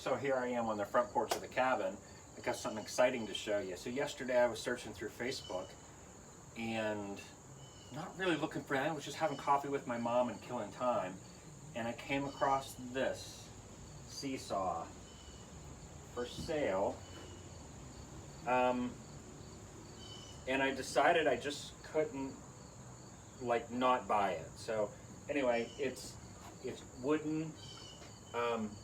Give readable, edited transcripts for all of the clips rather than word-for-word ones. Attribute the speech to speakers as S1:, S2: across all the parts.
S1: So here I am on the front porch of the cabin. I got something exciting to show you. So yesterday I was searching through Facebook and not really looking for anything. I was just having coffee with my mom and killing time. And I came across this seesaw for sale. And I decided I just couldn't not buy it. So anyway, it's wooden.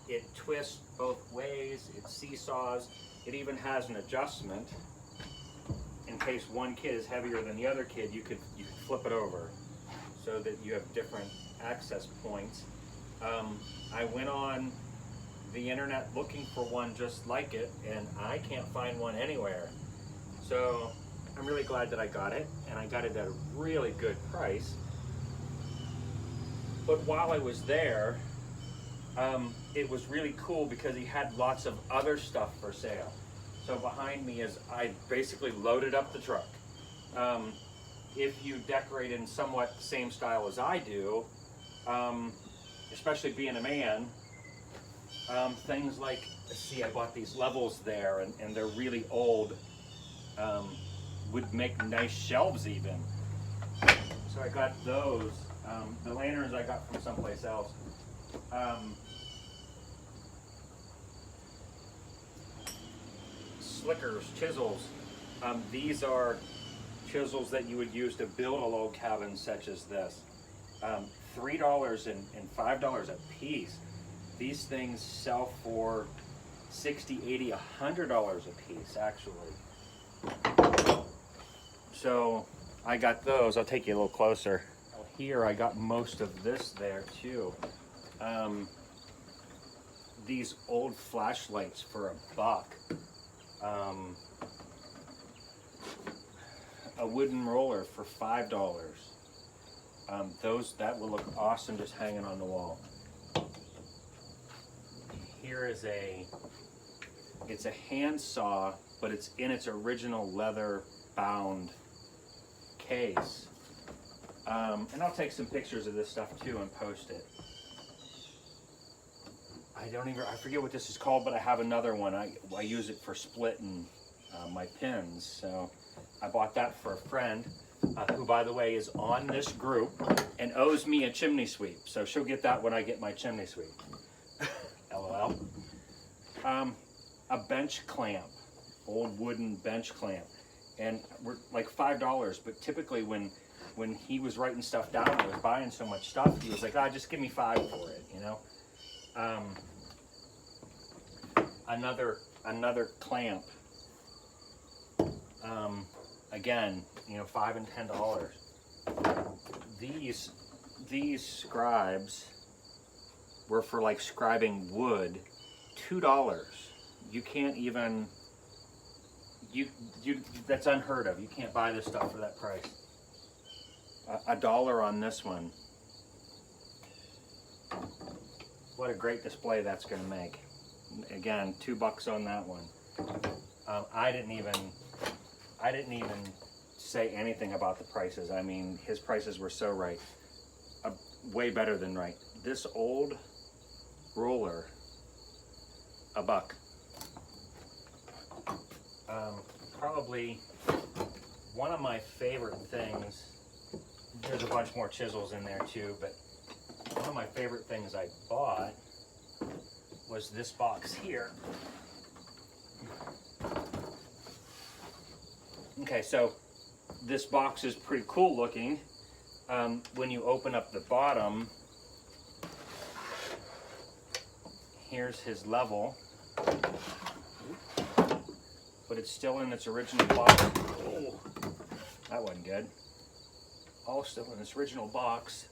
S1: It twists both ways. It seesaws. It even has an adjustment in case one kid is heavier than the other kid. You could flip it over so that you have different access points. I went on the internet looking for one just like it, and I can't find one anywhere. So I'm really glad that I got it, and I got it at a really good price. But while I was there, it was really cool because he had lots of other stuff for sale. So behind me is, I basically loaded up the truck. If you decorate in somewhat the same style as I do, especially being a man, things like, see, I bought these levels there, and they're really old, would make nice shelves even. So I got those. The lanterns I got from someplace else. Slickers, chisels. These are chisels that you would use to build a log cabin such as this. $3 and $5 a piece. These things sell for $60, $80, $100 a piece actually. So I got those. I'll take you a little closer. Here I got most of this there too. These old flashlights for $1. A wooden roller for $5. That will look awesome just hanging on the wall. Here is it's a hand saw, but it's in its original leather bound case. And I'll take some pictures of this stuff too and post it. I forget what this is called, but I have another one. I use it for splitting my pins. So I bought that for a friend who, by the way, is on this group and owes me a chimney sweep. So she'll get that when I get my chimney sweep. LOL. A bench clamp, old wooden bench clamp. And we're like $5, but typically when he was writing stuff down, I was buying so much stuff, he was like, just give me $5 for it, you know? Another clamp. Again, $5 and $10. These scribes were for like scribing wood, $2. You can't even, that's unheard of. You can't buy this stuff for that price. $1 on this one. What a great display that's going to make. Again, $2 on that one. I didn't even say anything about the prices. I mean, his prices were so right. Way better than right. This old roller, $1. Probably one of my favorite things, there's a bunch more chisels in there too, but one of my favorite things I bought was this box here. Okay, so this box is pretty cool looking. When you open up the bottom, here's his level, but it's still in its original box. Oh, that wasn't good. All still in its original box.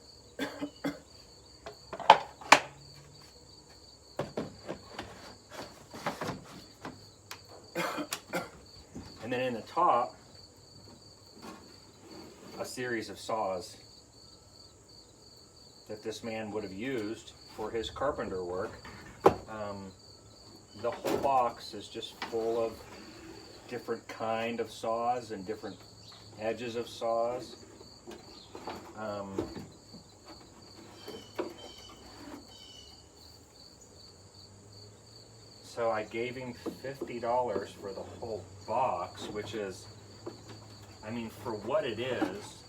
S1: And then in the top, a series of saws that this man would have used for his carpenter work. The whole box is just full of different kind of saws and different edges of saws. So I gave him $50 for the whole box, which is, I mean, for what it is,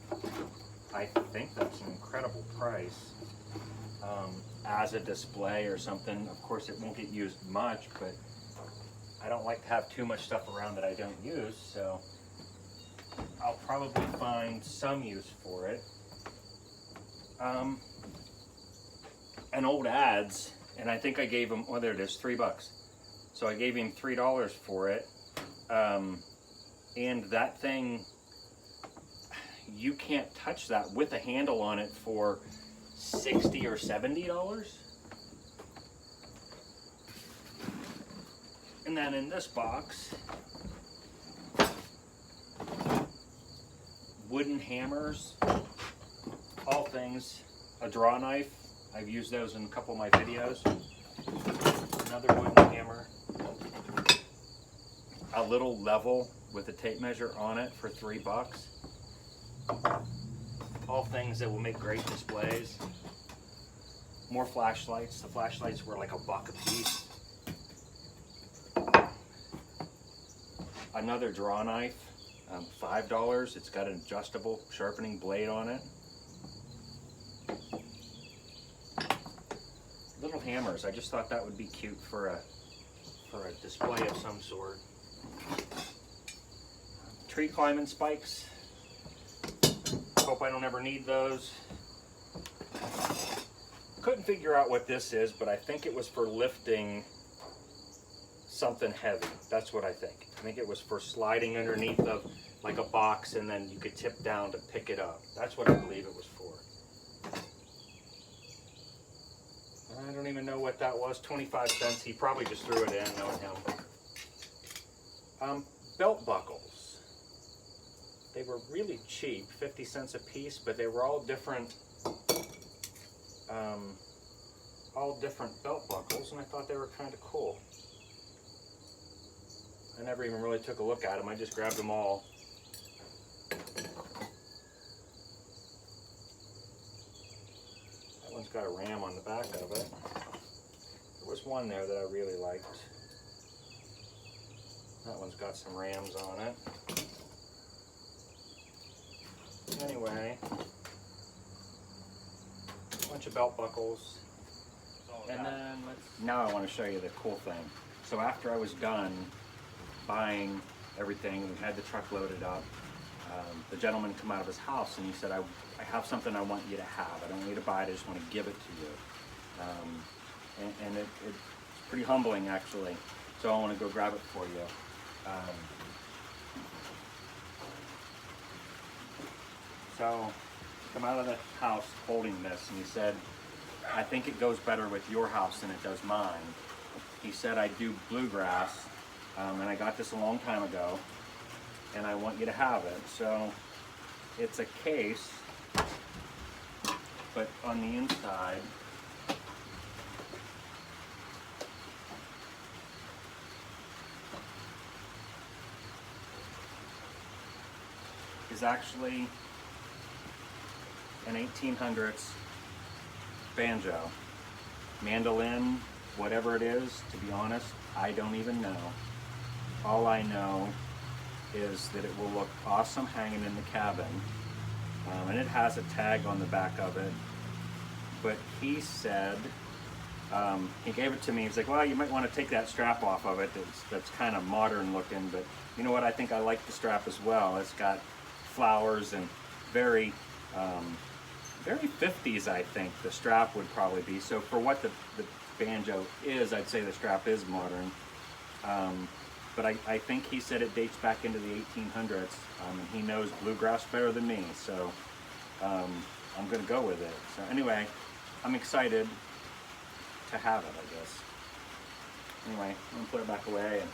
S1: I think that's an incredible price. As a display or something, of course it won't get used much, but I don't like to have too much stuff around that I don't use, so I'll probably find some use for it. An old ads, and I think I gave him, oh there it is, $3. So I gave him $3 for it, and that thing, you can't touch that with a handle on it for $60 or $70. And then in this box, wooden hammers, all things, a draw knife. I've used those in a couple of my videos. Another wooden hammer. A little level with a tape measure on it for $3. All things that will make great displays. More flashlights. The flashlights were like $1 a piece. Another draw knife, $5. It's got an adjustable sharpening blade on it. Little hammers. I just thought that would be cute for a display of some sort. Tree climbing spikes. Hope I don't ever need those. Couldn't figure out what this is, but I think it was for lifting something heavy. That's what I think. I think it was for sliding underneath of like a box and then you could tip down to pick it up. That's what I believe it was for. I don't even know what that was. 25 cents. He probably just threw it in, knowing him. Belt buckles. They were really cheap, 50 cents a piece, but they were all different belt buckles, and I thought they were kind of cool. I never even really took a look at them. I just grabbed them all. That one's got a ram on the back of it. There was one there that I really liked. That one's got some rams on it. Anyway, a bunch of belt buckles. And then now I want to show you the cool thing. So after I was done buying everything, we had the truck loaded up, the gentleman come out of his house and he said, I have something I want you to have. I don't want you to buy it, I just want to give it to you. And it's pretty humbling, actually. So I want to go grab it for you. So come out of the house holding this, and he said, I think it goes better with your house than it does mine. He said, I do bluegrass, and I got this a long time ago, and I want you to have it. So it's a case, but on the inside, is actually an 1800s banjo, mandolin, whatever it is. To be honest, I don't even know. All I know is that it will look awesome hanging in the cabin, and it has a tag on the back of it. But he said, he gave it to me, he's like, well, you might want to take that strap off of it. That's kind of modern looking, but you know what, I think I like the strap as well. It's got flowers and very 50s, I think the strap would probably be. So for what the banjo is, I'd say the strap is modern. But I think he said it dates back into the 1800s, and he knows bluegrass better than me, so I'm going to go with it. So anyway, I'm excited to have it, I guess. Anyway, I'm going to put it back away. And